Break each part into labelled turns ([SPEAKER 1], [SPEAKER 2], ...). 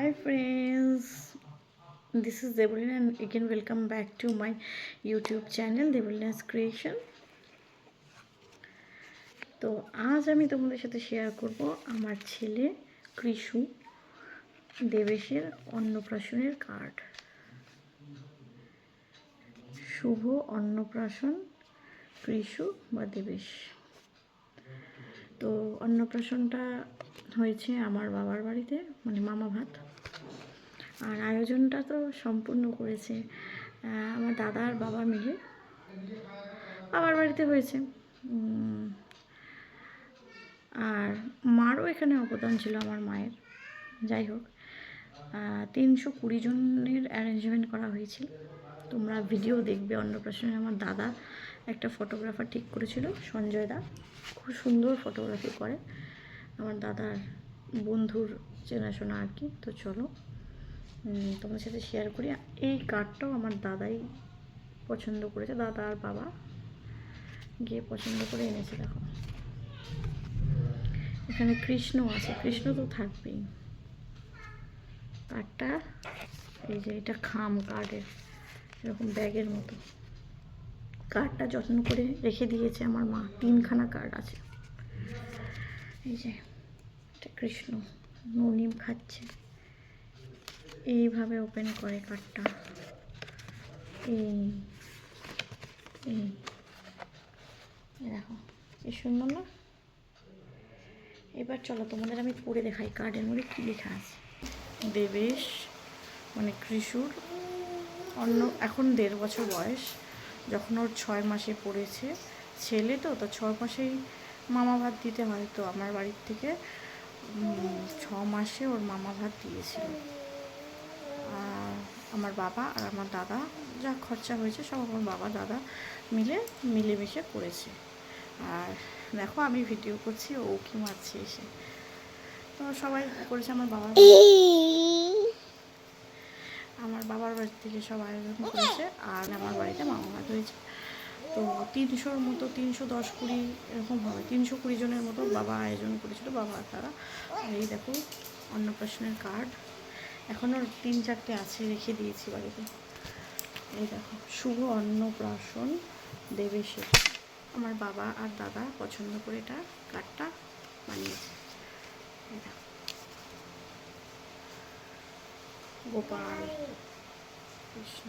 [SPEAKER 1] Hi friends, this is Debolina and again welcome back to my YouTube channel Debolina's Creation. তো আজ আমি তোমাদের সাথে শেয়ার করব আমার ছেলে কৃষু দেবেশের অন্নপ্রাশনের কার্ড। শুভ অন্নপ্রাশন কৃষু বা দেবেশ। তো অন্নপ্রাশনটা হয়েছে আমার বাবার বাড়িতে, মানে মামা ভাত। আর আয়োজনটা তো সম্পূর্ণ করেছে আমার দাদা আর বাবা মিলে। বাবার বাড়িতে হয়েছে, আর মারও এখানে অবদান ছিল, আমার মায়ের। যাই হোক, 320 জনের অ্যারেঞ্জমেন্ট করা হয়েছিল। তোমরা ভিডিও দেখবে অন্নপ্রাশনে। আমার দাদা একটা ফটোগ্রাফার ঠিক করেছিল, সঞ্জয় দা, খুব সুন্দর ফটোগ্রাফি করে, আমার দাদার বন্ধুর চেনাশোনা আর কি। তো চলো তোমাদের সাথে শেয়ার করি। এই কার্ডটাও আমার দাদাই পছন্দ করেছে, দাদা আর বাবা গিয়ে পছন্দ করে এনেছে। দেখো, এখানে কৃষ্ণ আছে, কৃষ্ণ তো থাকবেই। কার্ডটা এই যে, এটা খাম কার্ডের, এরকম ব্যাগের মতো। কার্ডটা যত্ন করে রেখে দিয়েছে আমার মা। 3খানা কার্ড আছে। এই যে এটা কৃষ্ণ ননিম খাচ্ছে, এইভাবে ওপেন করে কার্ডটা। এই দেখো কি সুন্দর না? এবার চলো তোমাদের আমি পড়ে দেখাই কার্ডের মধ্যে কী লেখা আছে। দেবেশ মানে কৃষুর এখন 1.5 বছর বয়স। যখন ওর 6 মাসে পড়েছে, ছেলে তো 6 মাসেই মামা ভাত দিতে হয়। তো আমার বাড়ির থেকে 6 মাসে ওর মামা ভাত দিয়েছিল। আর আমার বাবা আর আমার দাদা যা খরচা হয়েছে সব আমার বাবা দাদা মিলেমিশে করেছে। আর দেখো আমি ভিডিও করছি, ও কি মারছে এসে। তো সবাই করেছে, আমার বাবার বাড়ি থেকে সব আয়োজন করেছে। আর আমার বাড়িতে মামা ভাত হয়েছে। তো 300-র মতো, 310-20 এরকম হবে, 320 জনের মতো বাবা আয়োজন করেছিল, বাবা আর তারা। আর এই দেখো অন্নপ্রাশনের কার্ড, এখনও 3-4টে আছে, রেখে দিয়েছি বাড়িতে। এই দেখো, শুভ অন্নপ্রাশন দেবেশের। আমার বাবা আর দাদা পছন্দ করে এটা কার্ডটা বানিয়েছে। গোপাল কৃষ্ণ।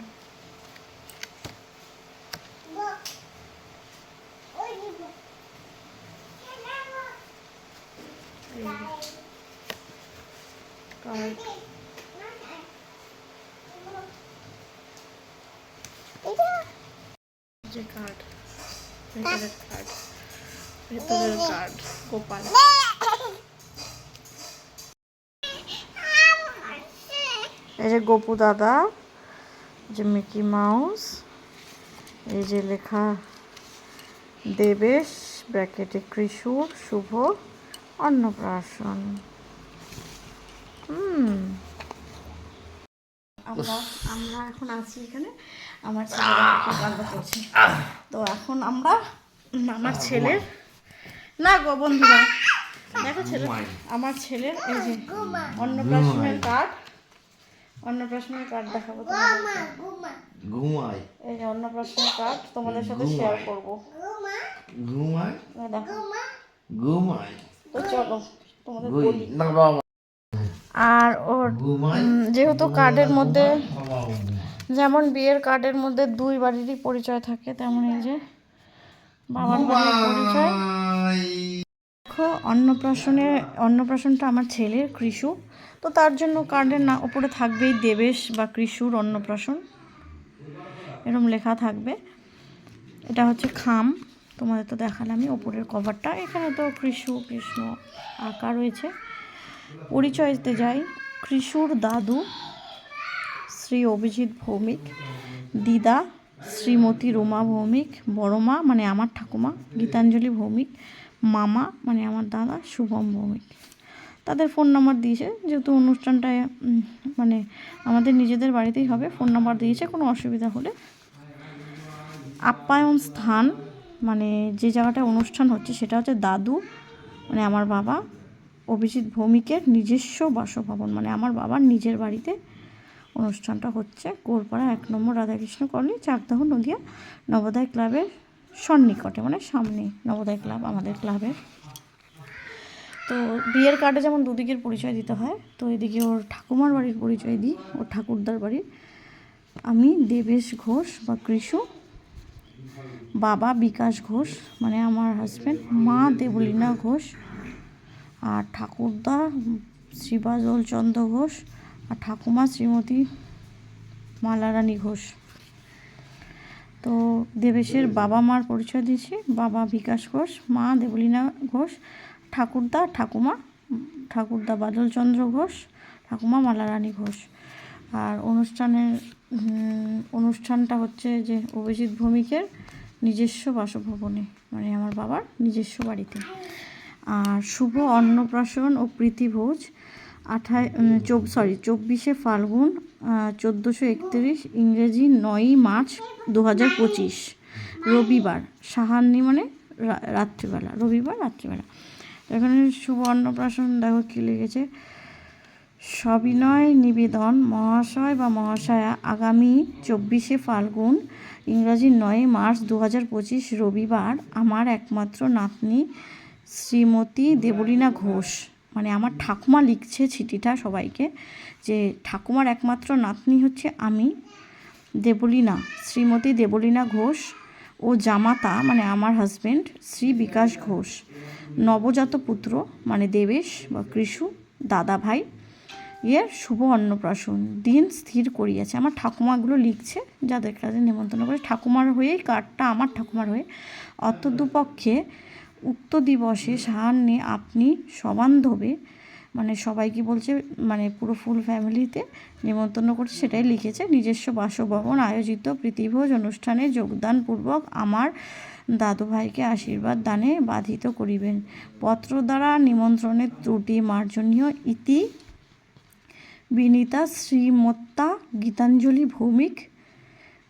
[SPEAKER 1] কার্ড যে কার্ড, ভেতরের কার্ড গোপাল। এই যে গোপু দাদা, যে মিকি মাউস, এই যে লেখা দেবেশ ব্র্যাকেটে কৃষুর শুভ অন্নপ্রাশন। আমরা এখন আছি এখানে, আমার ছেলেরা কান্না করছে। তো এখন আমরা আমার ছেলের না গো বন্ধুরা, দেখো ছেলে, আমার ছেলের এই যে অন্নপ্রাশনের কার্ড দেখাবো তোমাদের। এই যে অন্নপ্রাশনের কার্ড তোমাদের সাথে শেয়ার করবো। তো চলো তোমাদের বলি। আর ওর যেহেতু কার্ডের মধ্যে, যেমন বিয়ের কার্ডের মধ্যে 2 বাড়িরই পরিচয় থাকে, তেমন এই যে বাবার বাড়ির পরিচয়। দেখো অন্নপ্রাশনটা আমার ছেলের কৃষু, তো তার জন্য কার্ডের ওপরে থাকবেই দেবেশ বা কৃষুর অন্নপ্রাশন, এরকম লেখা থাকবে। এটা হচ্ছে খাম, তোমাদের তো দেখালামই ওপরের কভারটা। এখানে তো কৃষ্ণ আঁকা রয়েছে। পরিচয়তে যাই, কৃষুর দাদু শ্রী অভিজিৎ ভৌমিক, দিদা শ্রীমতী রোমা ভৌমিক, বড় মা মানে আমার ঠাকুমা গীতাঞ্জলি ভৌমিক, মামা মানে আমার দাদা শুভম ভৌমিক। তাদের ফোন নাম্বার দিয়েছে, যেহেতু অনুষ্ঠানটায় মানে আমাদের নিজেদের বাড়িতেই হবে, ফোন নাম্বার দিয়েছে। কোনো অসুবিধা হলে আপ্যায়ন স্থান, মানে যে জায়গাটায় অনুষ্ঠান হচ্ছে সেটা হচ্ছে দাদু মানে আমার বাবা, অভিজিৎ ভৌমিকের নিজস্ব বাসভবন, মানে আমার বাবার নিজের বাড়িতে অনুষ্ঠানটা হচ্ছে। কোরপাড়া 1 নম্বর রাধাকৃষ্ণ কলোনি, চাকদাহ, নদিয়া, নবোদয় ক্লাবের সন্নিকটে, মানে সামনে নবোদয় ক্লাব আমাদের ক্লাবের। তো বিয়ের কার্ডে যেমন দুদিকের পরিচয় দিতে হয়, তো এদিকে ওর ঠাকুমার বাড়ির পরিচয় দিই, ওর ঠাকুরদার বাড়ির। আমি দেবেশ ঘোষ বা কৃষু, বাবা বিকাশ ঘোষ মানে আমার হাজব্যান্ড, মা দেবলীনা ঘোষ, আর ঠাকুরদা শ্রীবাদল চন্দ্র ঘোষ, আর ঠাকুমা শ্রীমতী মালারানী ঘোষ। তো দেবেশের বাবা মার পরিচয় দিয়েছি, বাবা বিকাশ ঘোষ, মা দেবলীনা ঘোষ, ঠাকুরদা ঠাকুরদা বাদলচন্দ্র ঘোষ, ঠাকুমা মালারানী ঘোষ। আর অনুষ্ঠানটা হচ্ছে যে অভিজিৎ ভৌমিকের নিজস্ব বাসভবনে, মানে আমার বাবার নিজস্ব বাড়িতে। আর শুভ অন্নপ্রাশন ও প্রীতিভোজ 24শে ফাল্গুন 1431, ইংরেজি 9ই মার্চ 2025, রবিবার, সাহান্নি মানে রাত্রিবেলা, রবিবার রাত্রিবেলা। এখানে শুভ অন্নপ্রাশন দেখো কী লিখেছে, সবিনয় নিবেদন মহাশয় বা মহাশয়া, আগামী 24শে ফাল্গুন ইংরাজি 9ই মার্চ 2025 রবিবার আমার একমাত্র নাতনি শ্রীমতী দেবলীনা ঘোষ, মানে আমার ঠাকুমা লিখছে চিঠিটা সবাইকে, যে ঠাকুমার একমাত্র নাতনি হচ্ছে আমি দেবলীনা, শ্রীমতী দেবলীনা ঘোষ, ও জামাতা মানে আমার হাজব্যান্ড শ্রী বিকাশ ঘোষ, নবজাত পুত্র মানে দেবেশ বা কৃষু দাদা ভাই এর শুভ অন্নপ্রাশন দিন স্থির করিয়াছে। আমার ঠাকুমাগুলো লিখছে, যাদের কাছে নিমন্ত্রণ করে, ঠাকুমার হয়েই কার্ডটা আমার ঠাকুমার হয়ে। অতদুপক্ষে উক্ত দিবসে সাহান্যে আপনি সবান্ধবে, মানে সবাইকে বলছে, মানে পুরো ফুল ফ্যামিলিতে নিমন্ত্রণ করছে, সেটাই লিখেছে, নিজস্ব বাসভবন আয়োজিত প্রীতিভোজ অনুষ্ঠানে যোগদানপূর্বক আমার দাদু ভাইকে আশীর্বাদ দানে বাধিত করিবেন। পত্র দ্বারা নিমন্ত্রণের ত্রুটি মার্জনীয় ইতি বিনীতা শ্রীমত্তা গীতাঞ্জলি ভৌমিক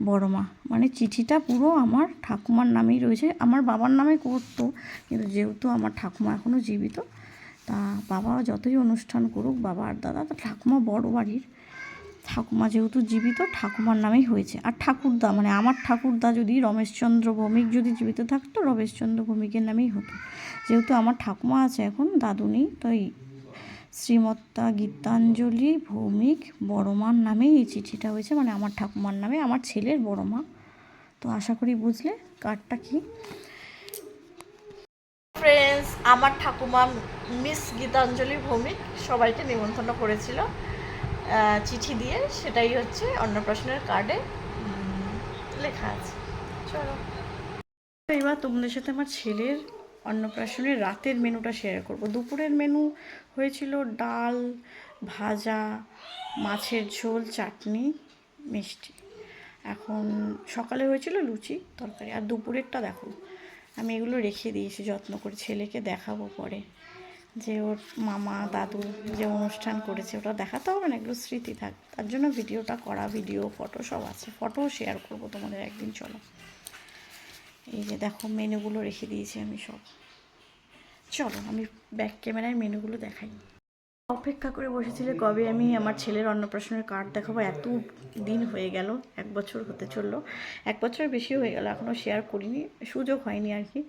[SPEAKER 1] বড়মা। মানে চিঠিটা পুরো আমার ঠাকুমার নামেই রয়েছে, আমার বাবার নামে করতো, কিন্তু যেহেতু আমার ঠাকুমা এখনও জীবিত, তা বাবা যতই অনুষ্ঠান করুক, বাবা আর দাদা, তা ঠাকুমা বড় বাড়ির, ঠাকুমা যেহেতু জীবিত ঠাকুমার নামেই হয়েছে। আর ঠাকুরদা মানে আমার ঠাকুরদা যদি রমেশচন্দ্র ভৌমিক যদি জীবিত থাকতো, রমেশচন্দ্র ভৌমিকের নামেই হতো। যেহেতু আমার ঠাকুমা আছে এখন, দাদু নেই, তো এই শ্রীমত্তা গীতাঞ্জলি ভৌমিক বড়মার নামেই এই চিঠিটা হয়েছে, মানে আমার ঠাকুমার নামে, আমার ছেলের বড়মা। তো আশা করি বুঝলে কার্ডটা কি। ফ্রেন্ডস, আমার ঠাকুমা মিস গীতাঞ্জলি ভৌমিক সবাইকে নিমন্ত্রণ করেছিল চিঠি দিয়ে, সেটাই হচ্ছে অন্নপ্রাশনের কার্ডে লেখা আছে। চলো এবার তোমাদের সাথে আমার ছেলের অন্নপ্রাশনের রাতের মেনুটা শেয়ার করব। দুপুরের মেনু হয়েছিল ডাল, ভাজা, মাছের ঝোল, চাটনি, মিষ্টি। এখন সকালে হয়েছিল লুচি তরকারি। আর দুপুরেরটা দেখো, আমি এগুলো রেখে দিয়েছি যত্ন করে, ছেলেকে দেখাবো পরে, যে ওর মামা দাদু যে অনুষ্ঠান করেছে ওটা দেখাতে হবে না, এগুলো স্মৃতি থাক, তার জন্য ভিডিওটা করা, ভিডিও ফটো সব আছে, ফটোও শেয়ার করব তোমাদের একদিন। চলো এই যে দেখো মেনুগুলো রেখে দিয়েছি আমি সব। চলো আমি ব্যাক ক্যামেরায় মেনুগুলো দেখাই। অপেক্ষা করে বসেছিলে কবে আমি আমার ছেলের অন্নপ্রাশনের কার্ড দেখাবো, এত দিন হয়ে গেল, 1 বছর হতে চললো, 1 বছরের বেশি হয়ে গেল, এখনও শেয়ার করিনি, সুযোগ হয়নি আর কি।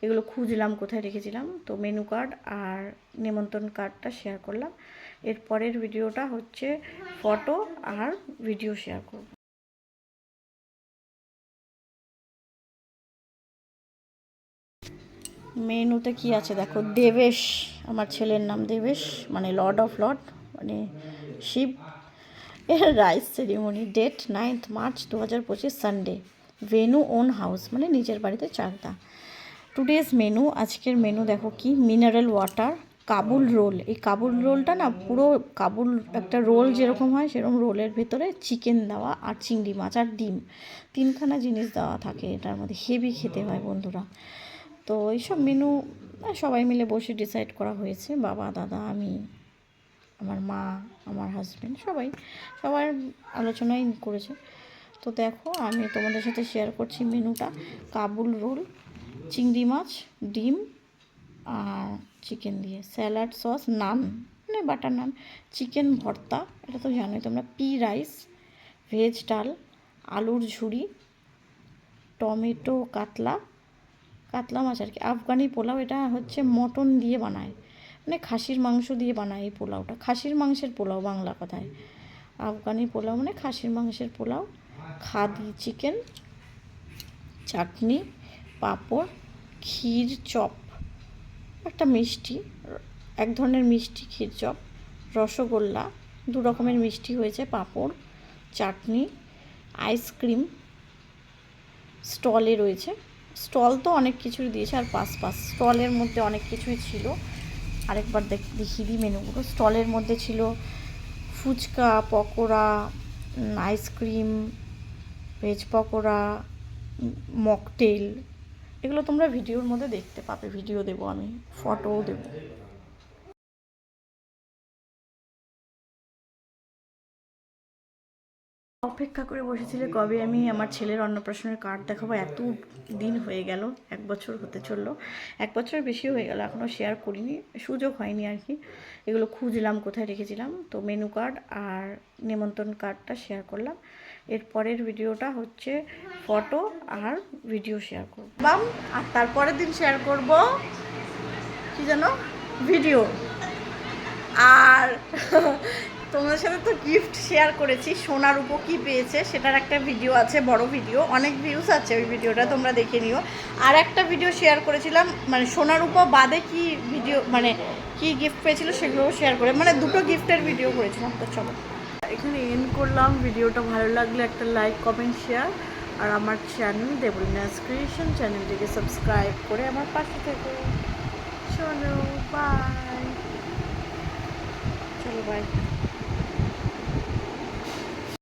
[SPEAKER 1] এগুলো খুঁজলাম কোথায় রেখেছিলাম, তো মেনু কার্ড আর নিমন্ত্রণ কার্ডটা শেয়ার করলাম। এর পরের ভিডিওটা হচ্ছে ফটো আর ভিডিও শেয়ার করব। মেনুতে কি আছে দেখো, দেবেশ, আমার ছেলের নাম দেবেশ, মানে লর্ড অফ লর্ড, মানে শিব এর rice ceremony, date 9th March 2025 Sunday, venue own house, মানে নিজের বাড়িতে চাকদা। টুডেজ মেনু, আজকের মেনু দেখো কি, মিনারেল ওয়াটার, কাবুল রোল। এই কাবুল রোলটা না পুরো কাবুল একটা রোল যেরকম হয় সেরকম রোলের ভেতরে চিকেন দেওয়া আর চিংড়ি মাছ আর ডিম, 3খানা জিনিস দেওয়া থাকে এটার মধ্যে, হেভি খেতে হয় বন্ধুরা। তো এইসব মেনু সবাই মিলে বসে ডিসাইড করা হয়েছে, বাবা দাদা আমি, আমার মা, আমার হাজব্যান্ড, সবার আলোচনাই করেছে। তো দেখো আমি তোমাদের সাথে শেয়ার করছি মেনুটা। কাবুল রোল, চিংড়ি মাছ, ডিম আর চিকেন দিয়ে, স্যালাড সস, নান মানে বাটার নান, চিকেন ভর্তা, এটা তো জানোই তোমরা, পি রাইস, ভেজ ডাল, আলুর ঝুড়ি, টমেটো কাতলা, কাতলা মাছ আর কি, আফগানি পোলাও, এটা হচ্ছে মটন দিয়ে বানায়, মানে খাসির মাংস দিয়ে বানায় এই পোলাওটা, খাসির মাংসের পোলাও বাংলা কথায়, আফগানি পোলাও মানে খাসির মাংসের পোলাও, খাদি চিকেন, চাটনি, পাঁপড়, ক্ষীর চপ, একটা মিষ্টি, এক ধরনের মিষ্টি ক্ষীর চপ, রসগোল্লা, 2 রকমের মিষ্টি হয়েছে, পাঁপড়, চাটনি, আইসক্রিম, স্টলে রয়েছে, স্টল তো অনেক কিছুই দিয়েছে, আর পাস স্টলের মধ্যে অনেক কিছুই ছিল, আরেকবার দেখিয়ে দিই মেনুগুলো। স্টলের মধ্যে ছিল phuchka, pakora, ice cream, veg pakora, mocktail, এগুলো তোমরা ভিডিওর মধ্যে দেখতে পাবে, ভিডিও দেবো আমি, ফটোও দেবো। অপেক্ষা করে বসেছিলে কবে আমি আমার ছেলের অন্নপ্রাশনের কার্ড দেখাবো, এত দিন হয়ে গেল, 1 বছর হতে চললো, 1 বছর বেশি হয়ে গেল, এখনও শেয়ার করিনি, সুযোগ হয়নি আর কি, এগুলো খুঁজলাম কোথায় রেখেছিলাম, তো মেনু কার্ড আর নিমন্ত্রণ কার্ডটা শেয়ার করলাম। এর পরের ভিডিওটা হচ্ছে ফটো আর ভিডিও শেয়ার করব, আর তারপরের দিন শেয়ার করব কি জানো, ভিডিও। আর তোমাদের সাথে তো গিফট শেয়ার করেছি, সোনার উপর কী পেয়েছে সেটার একটা ভিডিও আছে, বড় ভিডিও, অনেক ভিউজ আছে ওই ভিডিওটা, তোমরা দেখে নিও। আর একটা ভিডিও শেয়ার করেছিলাম, মানে সোনার উপর বাদে কি ভিডিও, মানে কি গিফট পেয়েছিল সেগুলোও শেয়ার করে, মানে 2টো গিফটের ভিডিও করেছিলাম। তো চলো এখানে এন্ড করলাম, ভিডিওটা ভালো লাগলে একটা লাইক, কমেন্ট, শেয়ার, আর আমার চ্যানেল দেবলিনাস ক্রিয়েশন চ্যানেলটিকে সাবস্ক্রাইব করে আমার পাশে থেকে। চলো বাই, চলো বাই।